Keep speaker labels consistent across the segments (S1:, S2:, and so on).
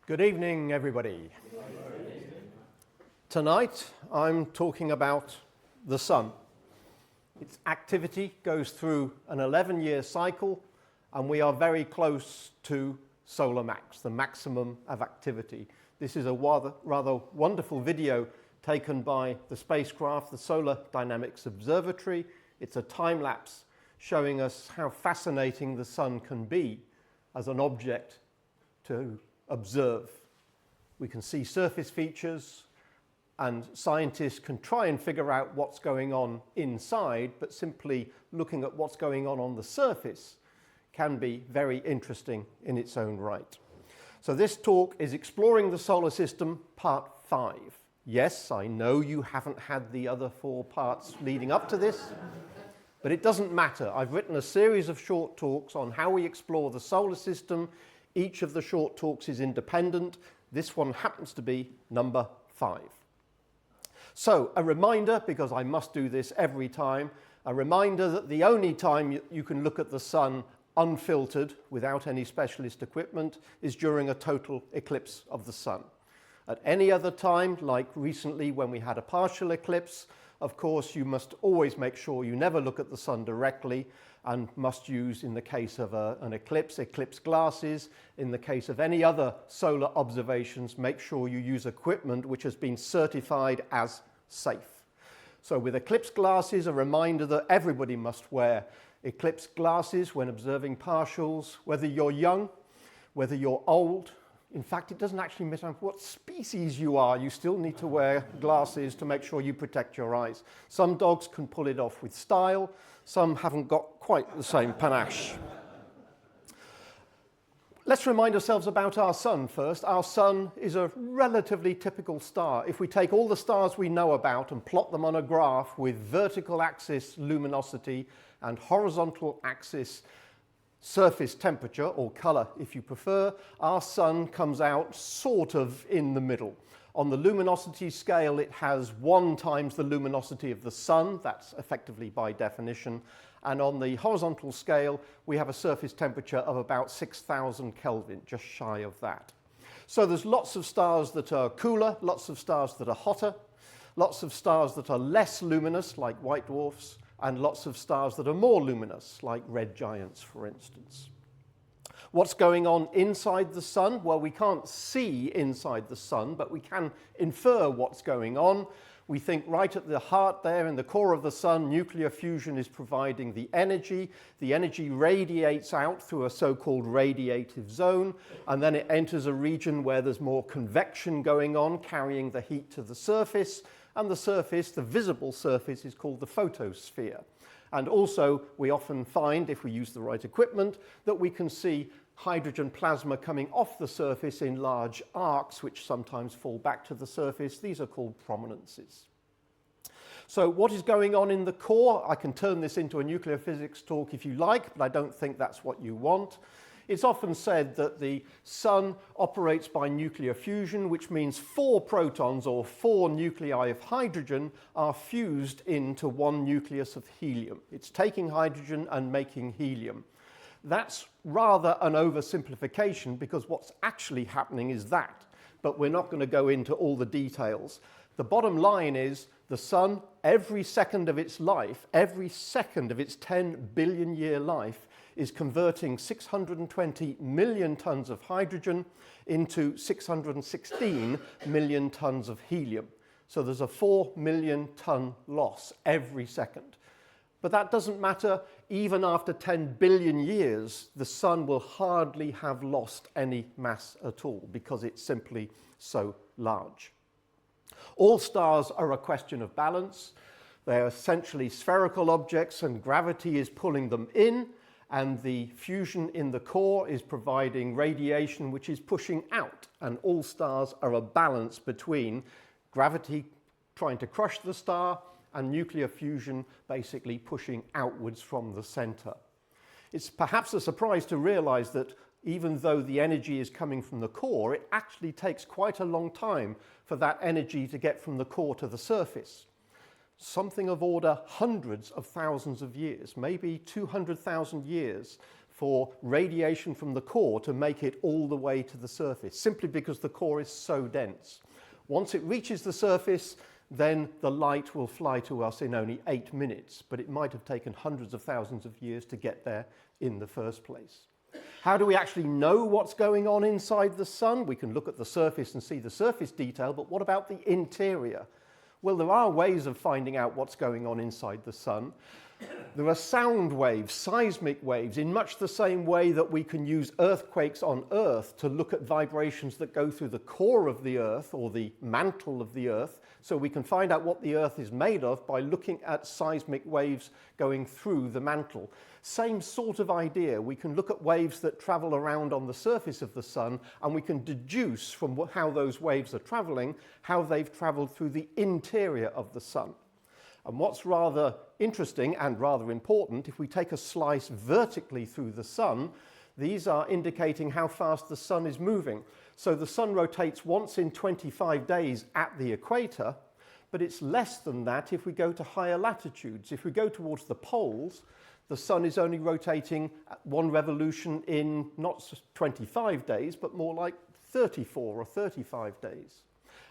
S1: Good evening, everybody. Tonight, I'm talking about the sun. Its activity goes through an 11-year cycle, and we are very close to solar max, the maximum of activity. This is a rather wonderful video taken by the spacecraft, the Solar Dynamics Observatory. It's a time-lapse showing us how fascinating the sun can be as an object to observe. We can see surface features, and scientists can try and figure out what's going on inside, but simply looking at what's going on the surface can be very interesting in its own right. So this talk is Exploring the Solar System, Part 5. Yes, I know you haven't had the other 4 parts leading up to this, but it doesn't matter. I've written a series of short talks on how we explore the solar system. Each of the short talks is independent. This one happens to be number 5. So a reminder, because I must do this every time, a reminder that the only time you can look at the sun unfiltered without any specialist equipment is during a total eclipse of the sun. At any other time, like recently when we had a partial eclipse, of course you must always make sure you never look at the sun directly, and must use, in the case of an eclipse glasses. In the case of any other solar observations, make sure you use equipment which has been certified as safe. So with eclipse glasses, a reminder that everybody must wear eclipse glasses when observing partials, whether you're young, whether you're old. In fact, it doesn't actually matter what species you are, you still need to wear glasses to make sure you protect your eyes. Some dogs can pull it off with style, some haven't got quite the same panache. Let's remind ourselves about our sun first. Our sun is a relatively typical star. If we take all the stars we know about and plot them on a graph with vertical axis luminosity and horizontal axis surface temperature, or color if you prefer, our sun comes out sort of in the middle. On the luminosity scale, it has 1 times the luminosity of the sun. That's effectively by definition. And on the horizontal scale, we have a surface temperature of about 6,000 Kelvin, just shy of that. So there's lots of stars that are cooler, lots of stars that are hotter, lots of stars that are less luminous, like white dwarfs, and lots of stars that are more luminous, like red giants, for instance. What's going on inside the sun? Well, we can't see inside the sun, but we can infer what's going on. We think right at the heart there, in the core of the sun, nuclear fusion is providing the energy. The energy radiates out through a so-called radiative zone, and then it enters a region where there's more convection going on, carrying the heat to the surface. And the surface, the visible surface, is called the photosphere. And also, we often find, if we use the right equipment, that we can see hydrogen plasma coming off the surface in large arcs, which sometimes fall back to the surface. These are called prominences. So what is going on in the core? I can turn this into a nuclear physics talk if you like, but I don't think that's what you want. It's often said that the sun operates by nuclear fusion, which means 4 protons or 4 nuclei of hydrogen are fused into 1 nucleus of helium. It's taking hydrogen and making helium. That's rather an oversimplification, because what's actually happening is that, but we're not going to go into all the details. The bottom line is the sun, every second of its life, every second of its 10 billion year life, is converting 620 million tons of hydrogen into 616 million tons of helium. So there's a 4 million ton loss every second. But that doesn't matter. Even after 10 billion years, the sun will hardly have lost any mass at all, because it's simply so large. All stars are a question of balance. They're essentially spherical objects, and gravity is pulling them in, and the fusion in the core is providing radiation which is pushing out. And all stars are a balance between gravity trying to crush the star and nuclear fusion basically pushing outwards from the center. It's perhaps a surprise to realize that even though the energy is coming from the core, it actually takes quite a long time for that energy to get from the core to the surface. Something of order hundreds of thousands of years, maybe 200,000 years, for radiation from the core to make it all the way to the surface, simply because the core is so dense. Once it reaches the surface, then the light will fly to us in only 8 minutes, but it might have taken hundreds of thousands of years to get there in the first place. How do we actually know what's going on inside the sun? We can look at the surface and see the surface detail, but what about the interior? Well, there are ways of finding out what's going on inside the sun. There are sound waves, seismic waves, in much the same way that we can use earthquakes on Earth to look at vibrations that go through the core of the Earth or the mantle of the Earth. So we can find out what the Earth is made of by looking at seismic waves going through the mantle. Same sort of idea. We can look at waves that travel around on the surface of the sun, and we can deduce from how those waves are traveling, how they've traveled through the interior of the sun. And what's rather interesting and rather important, if we take a slice vertically through the sun, these are indicating how fast the sun is moving. So the sun rotates once in 25 days at the equator, but it's less than that if we go to higher latitudes. If we go towards the poles, the sun is only rotating one revolution in not 25 days, but more like 34 or 35 days.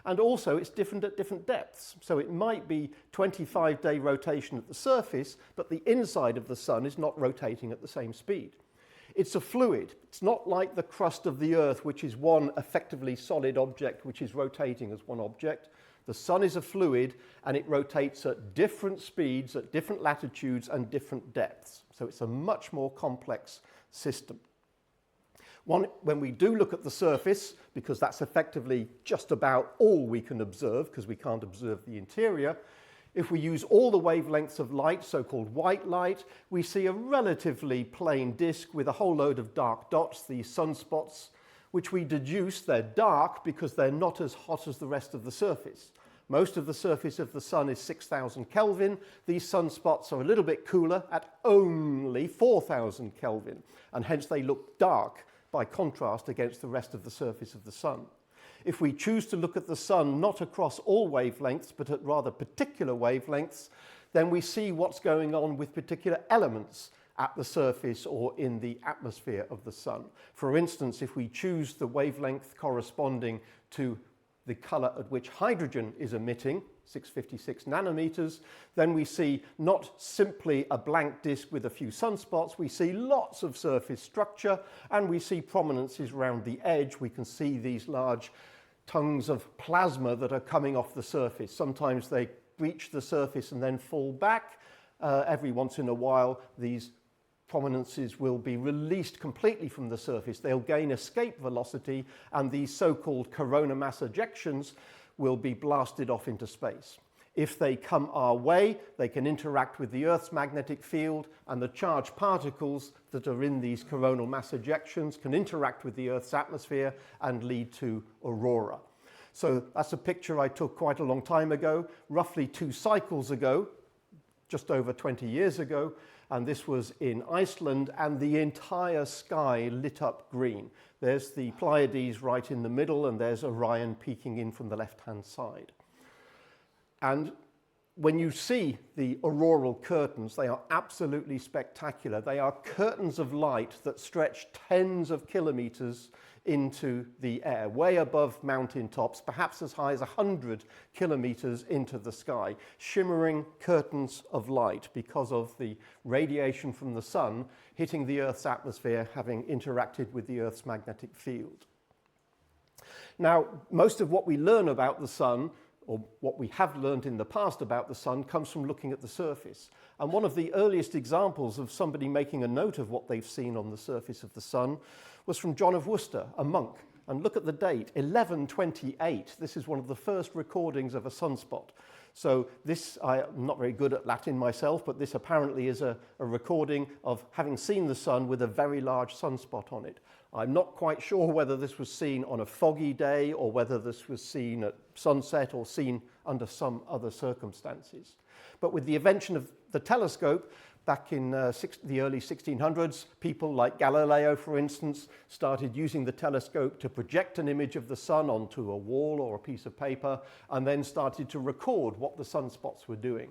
S1: And also it's different at different depths. So it might be 25-day rotation at the surface, but the inside of the sun is not rotating at the same speed. It's a fluid. It's not like the crust of the Earth, which is one effectively solid object which is rotating as one object. The sun is a fluid, and it rotates at different speeds, at different latitudes and different depths. So it's a much more complex system. When we do look at the surface, because that's effectively just about all we can observe, because we can't observe the interior, if we use all the wavelengths of light, so-called white light, we see a relatively plain disk with a whole load of dark dots, these sunspots, which we deduce they're dark because they're not as hot as the rest of the surface. Most of the surface of the sun is 6,000 Kelvin. These sunspots are a little bit cooler at only 4,000 Kelvin, and hence they look dark by contrast against the rest of the surface of the sun. If we choose to look at the sun not across all wavelengths, but at rather particular wavelengths, then we see what's going on with particular elements at the surface or in the atmosphere of the sun. For instance, if we choose the wavelength corresponding to the color at which hydrogen is emitting, 656 nanometers, then we see not simply a blank disk with a few sunspots, we see lots of surface structure, and we see prominences around the edge. We can see these large tongues of plasma that are coming off the surface. Sometimes they reach the surface and then fall back. Every once in a while, these prominences will be released completely from the surface. They'll gain escape velocity, and these so-called corona mass ejections will be blasted off into space. If they come our way, they can interact with the Earth's magnetic field, and the charged particles that are in these coronal mass ejections can interact with the Earth's atmosphere and lead to aurora. So that's a picture I took quite a long time ago, roughly 2 cycles ago, just over 20 years ago, and this was in Iceland, and the entire sky lit up green. There's the Pleiades right in the middle, and there's Orion peeking in from the left-hand side. And when you see the auroral curtains, they are absolutely spectacular. They are curtains of light that stretch tens of kilometers into the air, way above mountain tops, perhaps as high as 100 kilometers into the sky, shimmering curtains of light because of the radiation from the sun hitting the Earth's atmosphere, having interacted with the Earth's magnetic field. Now, most of what we learn about the sun, or what we have learned in the past about the sun, comes from looking at the surface. And one of the earliest examples of somebody making a note of what they've seen on the surface of the sun was from John of Worcester, a monk. And look at the date, 1128. This is one of the first recordings of a sunspot. So this, I'm not very good at Latin myself, but this apparently is a recording of having seen the sun with a very large sunspot on it. I'm not quite sure whether this was seen on a foggy day or whether this was seen at sunset or seen under some other circumstances. But with the invention of the telescope, back in the early 1600s, people like Galileo, for instance, started using the telescope to project an image of the sun onto a wall or a piece of paper, and then started to record what the sunspots were doing.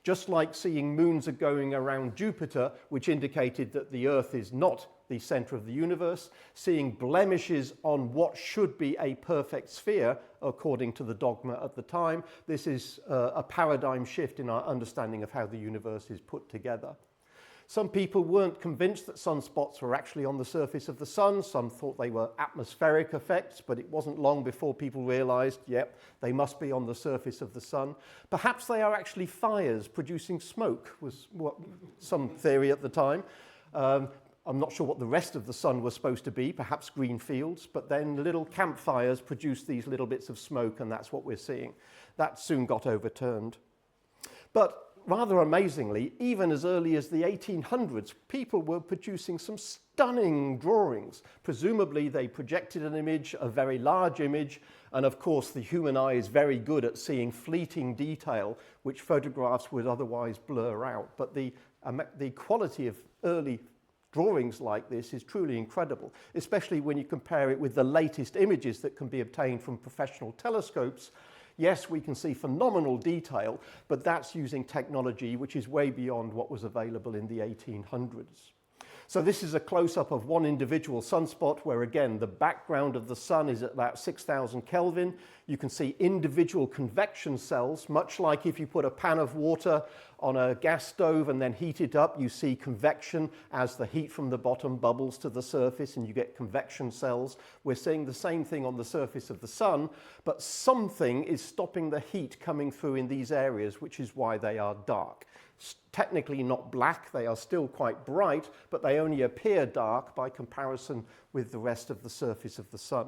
S1: Just like seeing moons are going around Jupiter, which indicated that the Earth is not the center of the universe, seeing blemishes on what should be a perfect sphere according to the dogma at the time. This is a paradigm shift in our understanding of how the universe is put together. Some people weren't convinced that sunspots were actually on the surface of the sun. Some thought they were atmospheric effects, but it wasn't long before people realized, yep, they must be on the surface of the sun. Perhaps they are actually fires producing smoke, was what some theory at the time. I'm not sure what the rest of the sun was supposed to be, perhaps green fields, but then little campfires produced these little bits of smoke, and that's what we're seeing. That soon got overturned. But rather amazingly, even as early as the 1800s, people were producing some stunning drawings. Presumably, they projected an image, a very large image, and of course, the human eye is very good at seeing fleeting detail, which photographs would otherwise blur out. But the quality of early drawings like this is truly incredible, especially when you compare it with the latest images that can be obtained from professional telescopes. Yes, we can see phenomenal detail, but that's using technology which is way beyond what was available in the 1800s. So this is a close-up of one individual sunspot where, again, the background of the sun is at about 6,000 Kelvin. You can see individual convection cells, much like if you put a pan of water on a gas stove and then heat it up, you see convection as the heat from the bottom bubbles to the surface and you get convection cells. We're seeing the same thing on the surface of the sun, but something is stopping the heat coming through in these areas, which is why they are dark. Technically not black, they are still quite bright, but they only appear dark by comparison with the rest of the surface of the sun.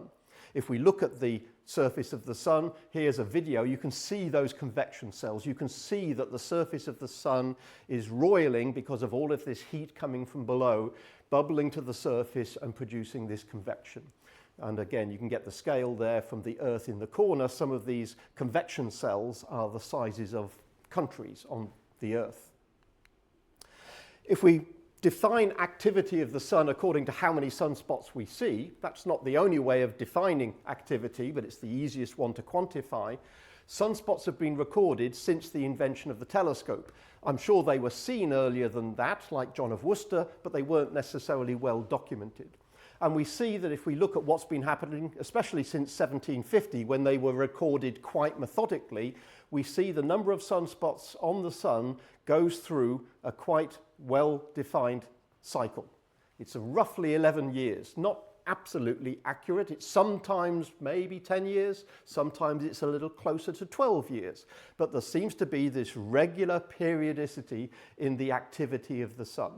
S1: If we look at the surface of the sun, here's a video, you can see those convection cells. You can see that the surface of the sun is roiling because of all of this heat coming from below, bubbling to the surface and producing this convection. And again, you can get the scale there from the Earth in the corner. Some of these convection cells are the sizes of countries on the Earth. If we define activity of the sun according to how many sunspots we see, that's not the only way of defining activity, but it's the easiest one to quantify. Sunspots have been recorded since the invention of the telescope. I'm sure they were seen earlier than that, like John of Worcester, but they weren't necessarily well documented. And we see that if we look at what's been happening, especially since 1750, when they were recorded quite methodically, we see the number of sunspots on the sun goes through a quite well-defined cycle. It's a roughly 11 years, not absolutely accurate. It's sometimes maybe 10 years, sometimes it's a little closer to 12 years. But there seems to be this regular periodicity in the activity of the sun.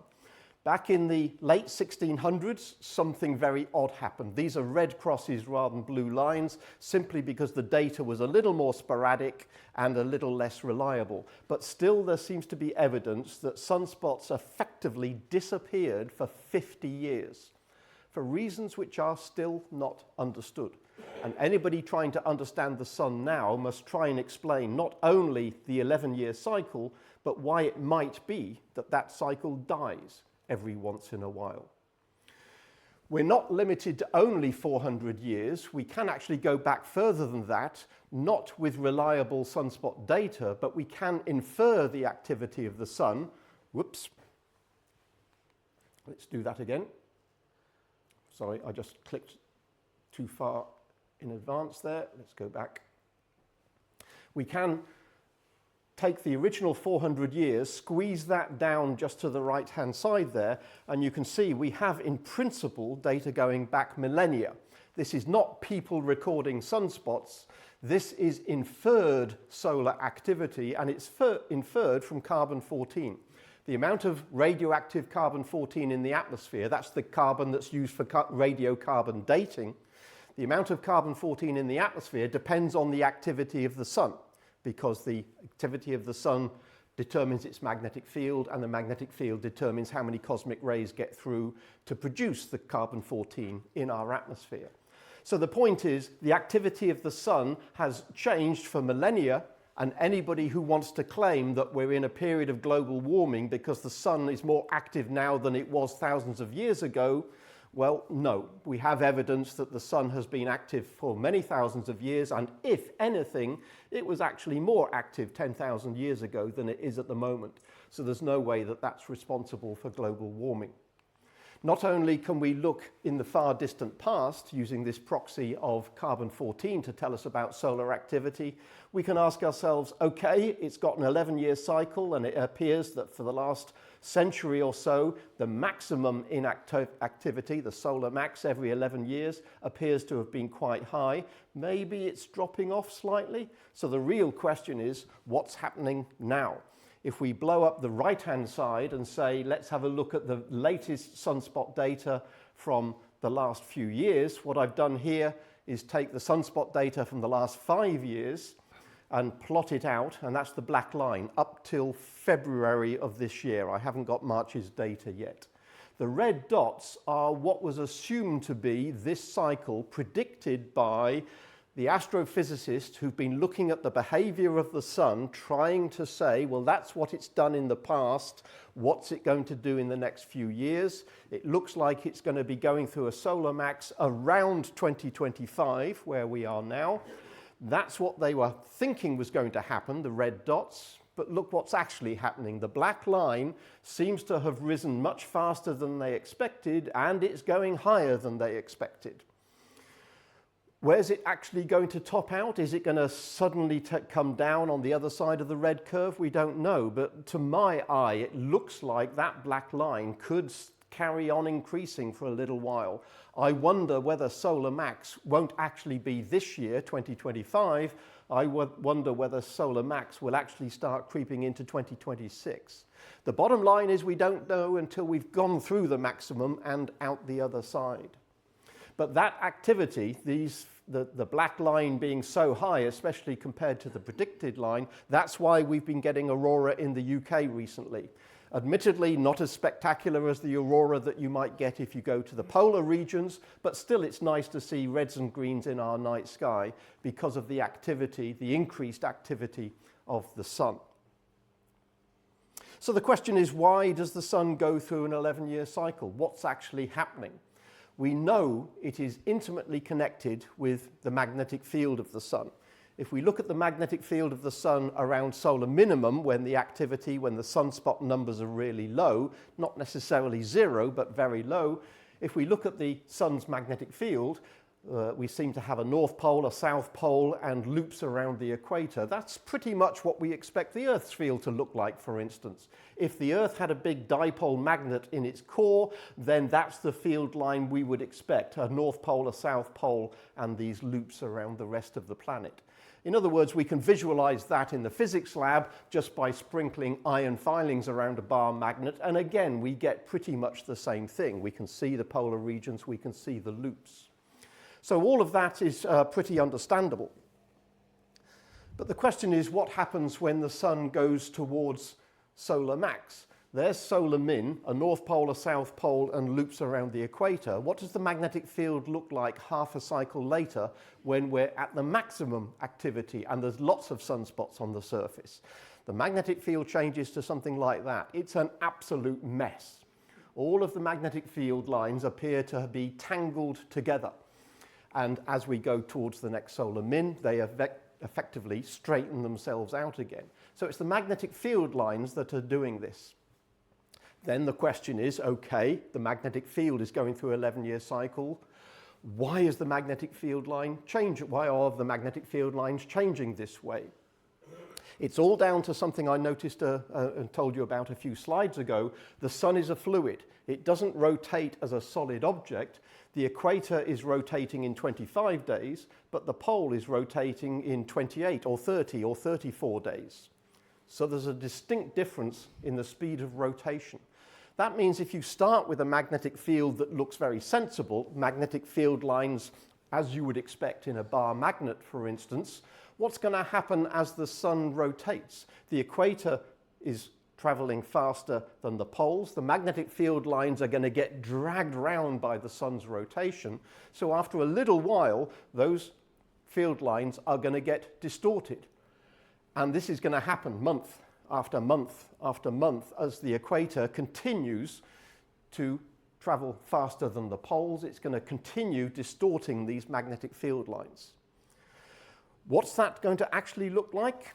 S1: Back in the late 1600s, something very odd happened. These are red crosses rather than blue lines, simply because the data was a little more sporadic and a little less reliable. But still, there seems to be evidence that sunspots effectively disappeared for 50 years, for reasons which are still not understood. And anybody trying to understand the sun now must try and explain not only the 11-year cycle, but why it might be that that cycle dies every once in a while. We're not limited to only 400 years. We can actually go back further than that, not with reliable sunspot data, but we can infer the activity of the sun. Whoops. Let's do that again. Sorry, I just clicked too far in advance there. Let's go back. We can take the original 400 years, squeeze that down just to the right-hand side there, and you can see we have, in principle, data going back millennia. This is not people recording sunspots. This is inferred solar activity, and it's inferred from carbon-14. The amount of radioactive carbon-14 in the atmosphere, that's the carbon that's used for radiocarbon dating. The amount of carbon-14 in the atmosphere depends on the activity of the sun, because the activity of the sun determines its magnetic field, and the magnetic field determines how many cosmic rays get through to produce the carbon-14 in our atmosphere. So the point is, the activity of the sun has changed for millennia, and anybody who wants to claim that we're in a period of global warming because the sun is more active now than it was thousands of years ago, well, no. We have evidence that the sun has been active for many thousands of years, and if anything, it was actually more active 10,000 years ago than it is at the moment. So there's no way that that's responsible for global warming. Not only can we look in the far distant past using this proxy of carbon-14 to tell us about solar activity, we can ask ourselves, okay, it's got an 11-year cycle and it appears that for the last century or so, the maximum in activity, the solar max every 11 years, appears to have been quite high. Maybe it's dropping off slightly. So the real question is, what's happening now? If we blow up the right-hand side and say, let's have a look at the latest sunspot data from the last few years, what I've done here is take the sunspot data from the last 5 years and plot it out, and that's the black line, up till February of this year. I haven't got March's data yet. The red dots are what was assumed to be this cycle predicted by the astrophysicists who've been looking at the behavior of the sun, trying to say, well, that's what it's done in the past. What's it going to do in the next few years? It looks like it's going to be going through a solar max around 2025, where we are now. That's what they were thinking was going to happen, the red dots. But look what's actually happening. The black line seems to have risen much faster than they expected, and it's going higher than they expected. Where's it actually going to top out? Is it going to suddenly come down on the other side of the red curve? We don't know, but to my eye, it looks like that black line could carry on increasing for a little while. I wonder whether solar max won't actually be this year, 2025. I wonder whether solar max will actually start creeping into 2026. The bottom line is we don't know until we've gone through the maximum and out the other side. But that activity, the black line being so high, especially compared to the predicted line, that's why we've been getting aurora in the UK recently. Admittedly, not as spectacular as the aurora that you might get if you go to the polar regions, but still it's nice to see reds and greens in our night sky because of the activity, the increased activity of the sun. So the question is, why does the sun go through an 11-year cycle? What's actually happening? We know it is intimately connected with the magnetic field of the sun. If we look at the magnetic field of the sun around solar minimum, when the sunspot numbers are really low, not necessarily zero, but very low, if we look at the sun's magnetic field, we seem to have a north pole, a south pole, and loops around the equator. That's pretty much what we expect the Earth's field to look like, for instance. If the Earth had a big dipole magnet in its core, then that's the field line we would expect, a north pole, a south pole, and these loops around the rest of the planet. In other words, we can visualize that in the physics lab just by sprinkling iron filings around a bar magnet, and again, we get pretty much the same thing. We can see the polar regions, we can see the loops. So all of that is pretty understandable. But the question is, what happens when the sun goes towards solar max? There's solar min, a north pole, a south pole, and loops around the equator. What does the magnetic field look like half a cycle later when we're at the maximum activity and there's lots of sunspots on the surface? The magnetic field changes to something like that. It's an absolute mess. All of the magnetic field lines appear to be tangled together. And as we go towards the next solar min, they effectively straighten themselves out again. So it's the magnetic field lines that are doing this. Then the question is, okay, the magnetic field is going through an 11-year cycle. Why is the magnetic field line changing? Why are the magnetic field lines changing this way? It's all down to something I noticed and told you about a few slides ago. The sun is a fluid. It doesn't rotate as a solid object. The equator is rotating in 25 days, but the pole is rotating in 28 or 30 or 34 days. So there's a distinct difference in the speed of rotation. That means if you start with a magnetic field that looks very sensible, magnetic field lines as you would expect in a bar magnet, for instance, what's going to happen as the sun rotates? The equator is traveling faster than the poles. The magnetic field lines are going to get dragged round by the sun's rotation. So after a little while, those field lines are going to get distorted. And this is going to happen month after month after month as the equator continues to travel faster than the poles. It's going to continue distorting these magnetic field lines. What's that going to actually look like?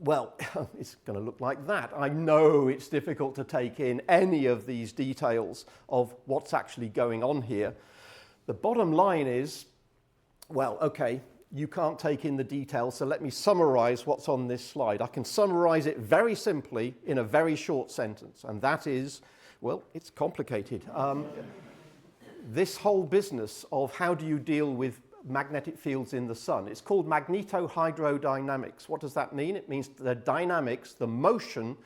S1: Well, it's going to look like that. I know it's difficult to take in any of these details of what's actually going on here. The bottom line is, well, okay, you can't take in the details, so let me summarize what's on this slide. I can summarize it very simply in a very short sentence, and that is, well, it's complicated. This whole business of how do you deal with magnetic fields in the sun, it's called magnetohydrodynamics. What does that mean? It means the dynamics, the motion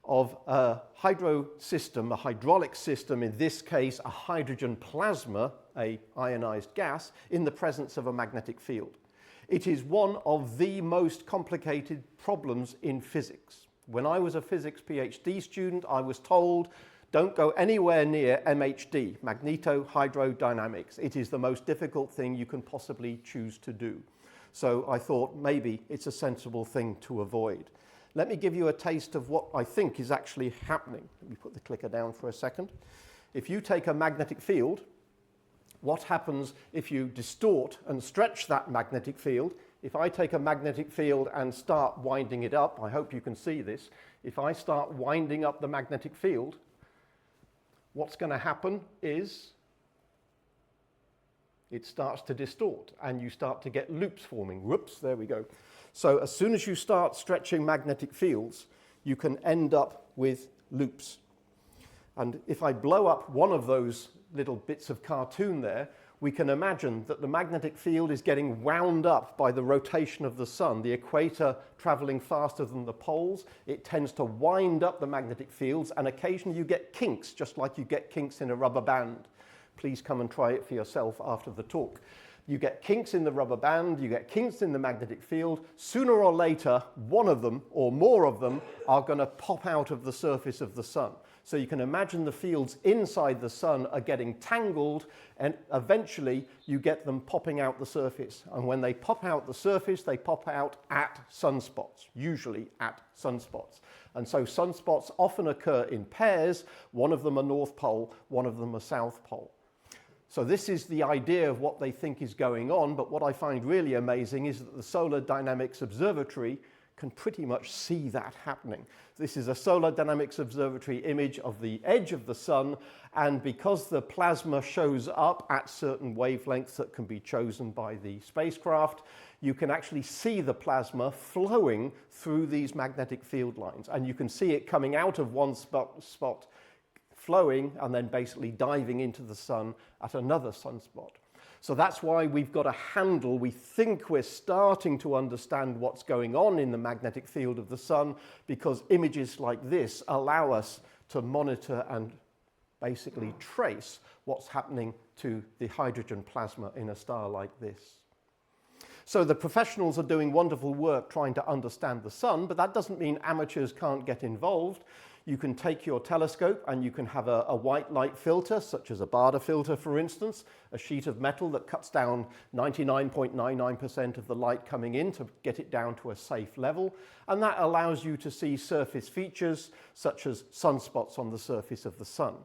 S1: of a hydro system, a hydraulic system, in this case a hydrogen plasma, a ionized gas, in the presence of a magnetic field. It is one of the most complicated problems in physics. When I was a physics PhD student, I was told, don't go anywhere near MHD, magnetohydrodynamics. It is the most difficult thing you can possibly choose to do. So I thought maybe it's a sensible thing to avoid. Let me give you a taste of what I think is actually happening. Let me put the clicker down for a second. If you take a magnetic field, what happens if you distort and stretch that magnetic field? If I take a magnetic field and start winding it up, I hope you can see this. If I start winding up the magnetic field, what's going to happen is it starts to distort and you start to get loops forming. Whoops, there we go. So as soon as you start stretching magnetic fields, you can end up with loops. And if I blow up one of those little bits of cartoon there, we can imagine that the magnetic field is getting wound up by the rotation of the sun, the equator traveling faster than the poles. It tends to wind up the magnetic fields, and occasionally you get kinks, just like you get kinks in a rubber band. Please come and try it for yourself after the talk. You get kinks in the rubber band, you get kinks in the magnetic field. Sooner or later, one of them or more of them are going to pop out of the surface of the sun. So you can imagine the fields inside the sun are getting tangled, and eventually you get them popping out the surface. And when they pop out the surface, they pop out at sunspots, usually at sunspots. And so sunspots often occur in pairs, one of them a North Pole, one of them a South Pole. So this is the idea of what they think is going on, but what I find really amazing is that the Solar Dynamics Observatory can pretty much see that happening. This is a Solar Dynamics Observatory image of the edge of the sun, and because the plasma shows up at certain wavelengths that can be chosen by the spacecraft, you can actually see the plasma flowing through these magnetic field lines, and you can see it coming out of one spot flowing and then basically diving into the sun at another sunspot. So that's why we've got a handle. We think we're starting to understand what's going on in the magnetic field of the sun, because images like this allow us to monitor and basically trace what's happening to the hydrogen plasma in a star like this. So the professionals are doing wonderful work trying to understand the sun, but that doesn't mean amateurs can't get involved. You can take your telescope and you can have a white light filter, such as a Barda filter, for instance, a sheet of metal that cuts down 99.99% of the light coming in to get it down to a safe level. And that allows you to see surface features, such as sunspots on the surface of the sun.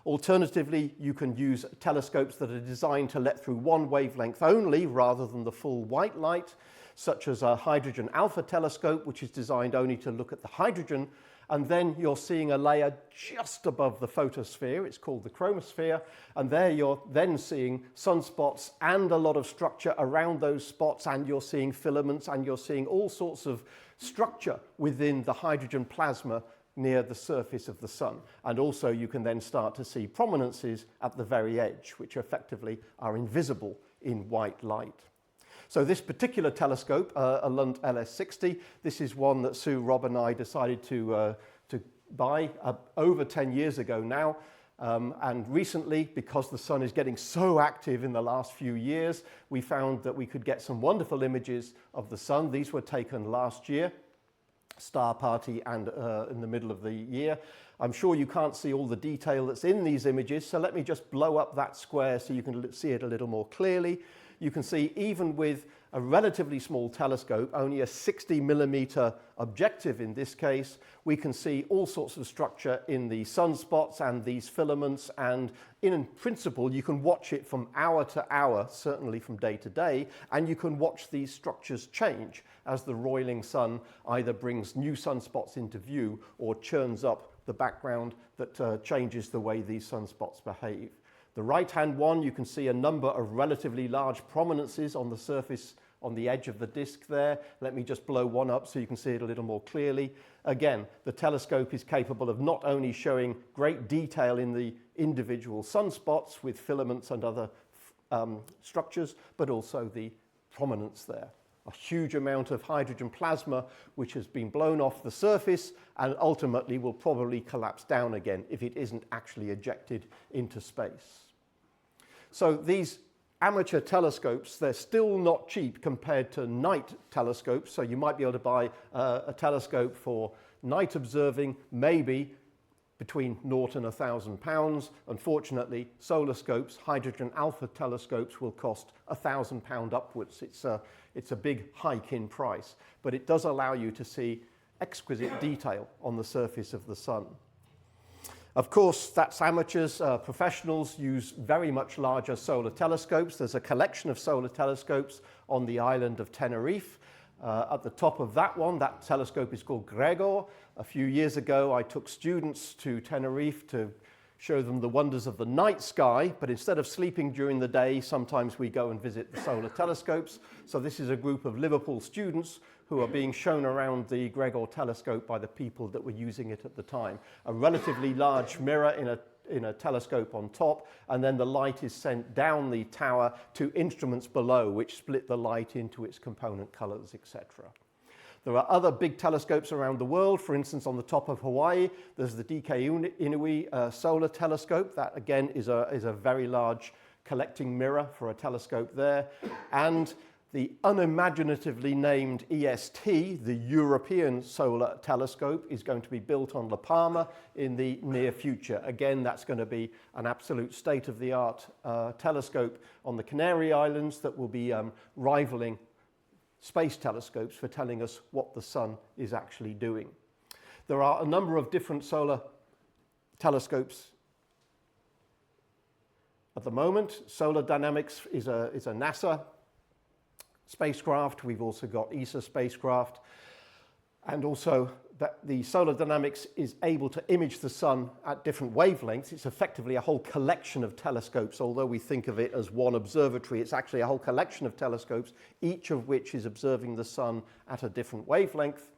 S1: Alternatively, you can use telescopes that are designed to let through one wavelength only, rather than the full white light, such as a hydrogen alpha telescope, which is designed only to look at the hydrogen. And then you're seeing a layer just above the photosphere. It's called the chromosphere. And there you're then seeing sunspots and a lot of structure around those spots, and you're seeing filaments, and you're seeing all sorts of structure within the hydrogen plasma near the surface of the sun. And also you can then start to see prominences at the very edge, which effectively are invisible in white light. So this particular telescope, a Lund LS60, this is one that Sue, Rob and I decided to buy over 10 years ago now. And recently, because the sun is getting so active in the last few years, we found that we could get some wonderful images of the sun. These were taken last year, star party, and in the middle of the year. I'm sure you can't see all the detail that's in these images, so let me just blow up that square so you can see it a little more clearly. you can see even with a relatively small telescope, only a 60 millimeter objective in this case, we can see all sorts of structure in the sunspots and these filaments, and in principle you can watch it from hour to hour, certainly from day to day, and you can watch these structures change as the roiling sun either brings new sunspots into view or churns up the background that changes the way these sunspots behave. The right-hand one, you can see a number of relatively large prominences on the surface, on the edge of the disk there. Let me just blow one up so you can see it a little more clearly. Again, the telescope is capable of not only showing great detail in the individual sunspots with filaments and other structures, but also the prominence there. A huge amount of hydrogen plasma which has been blown off the surface and ultimately will probably collapse down again if it isn't actually ejected into space. So these amateur telescopes, they're still not cheap compared to night telescopes. So you might be able to buy a telescope for night observing, maybe between naught and £1,000. Unfortunately, solar scopes, hydrogen alpha telescopes, will cost £1,000 upwards. It's a big hike in price, but it does allow you to see exquisite detail on the surface of the sun. Of course, that's amateurs. Professionals use very much larger solar telescopes. There's a collection of solar telescopes on the island of Tenerife. At the top of that one, that telescope is called Gregor. A few years ago, I took students to Tenerife to show them the wonders of the night sky, but instead of sleeping during the day, sometimes we go and visit the solar telescopes. So this is a group of Liverpool students who are being shown around the Gregor telescope by the people that were using it at the time. A relatively large mirror in a telescope on top, and then the light is sent down the tower to instruments below, which split the light into its component colors, etc. There are other big telescopes around the world. For instance, on the top of Hawaii, there's the DK Inouye solar telescope. That again is a very large collecting mirror for a telescope there. And the unimaginatively named EST, the European Solar Telescope, is going to be built on La Palma in the near future. Again, that's going to be an absolute state-of-the-art telescope on the Canary Islands that will be rivaling space telescopes for telling us what the sun is actually doing. There are a number of different solar telescopes at the moment. Solar Dynamics is a NASA spacecraft. We've also got ESA spacecraft, and also that the Solar Dynamics is able to image the sun at different wavelengths. It's effectively a whole collection of telescopes. Although we think of it as one observatory, it's actually a whole collection of telescopes, each of which is observing the sun at a different wavelength.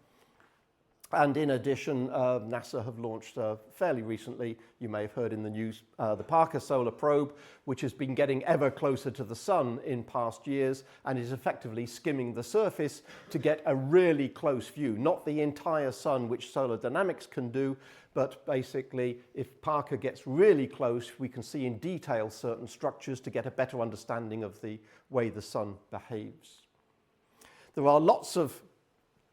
S1: And in addition, NASA have launched fairly recently, you may have heard in the news, the Parker Solar Probe, which has been getting ever closer to the sun in past years and is effectively skimming the surface to get a really close view. Not the entire sun, which Solar Dynamics can do, but basically if Parker gets really close, we can see in detail certain structures to get a better understanding of the way the sun behaves. There are lots of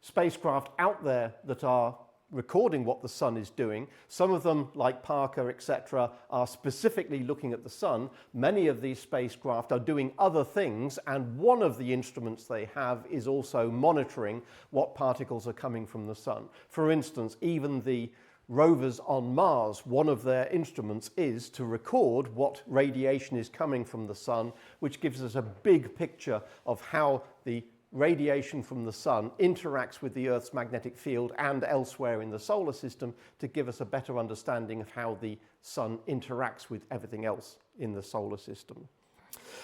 S1: spacecraft out there that are recording what the sun is doing. Some of them, like Parker, etc., are specifically looking at the sun. Many of these spacecraft are doing other things, and one of the instruments they have is also monitoring what particles are coming from the sun. For instance, even the rovers on Mars, one of their instruments is to record what radiation is coming from the sun, which gives us a big picture of how the radiation from the sun interacts with the Earth's magnetic field and elsewhere in the solar system to give us a better understanding of how the sun interacts with everything else in the solar system.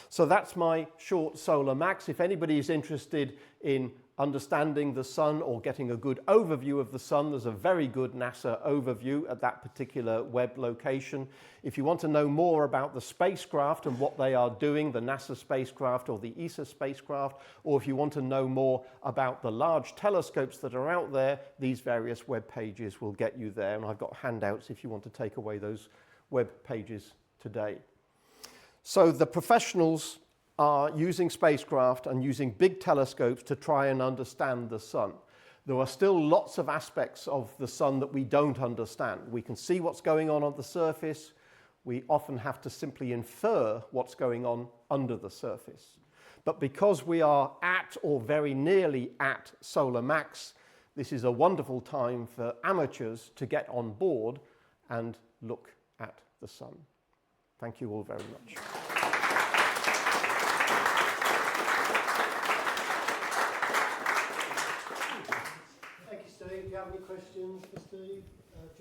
S1: So that's my short Solar Max. If anybody is interested in understanding the sun or getting a good overview of the sun, there's a very good NASA overview at that particular web location. If you want to know more about the spacecraft and what they are doing, the NASA spacecraft or the ESA spacecraft, or if you want to know more about the large telescopes that are out there, these various web pages will get you there. And I've got handouts if you want to take away those web pages today. So the professionals are using spacecraft and using big telescopes to try and understand the sun. There are still lots of aspects of the sun that we don't understand. We can see what's going on the surface. We often have to simply infer what's going on under the surface. But because we are at or very nearly at solar max, this is a wonderful time for amateurs to get on board and look at the sun. Thank you all very much. Thank you, Steve. Do you have any questions for Steve?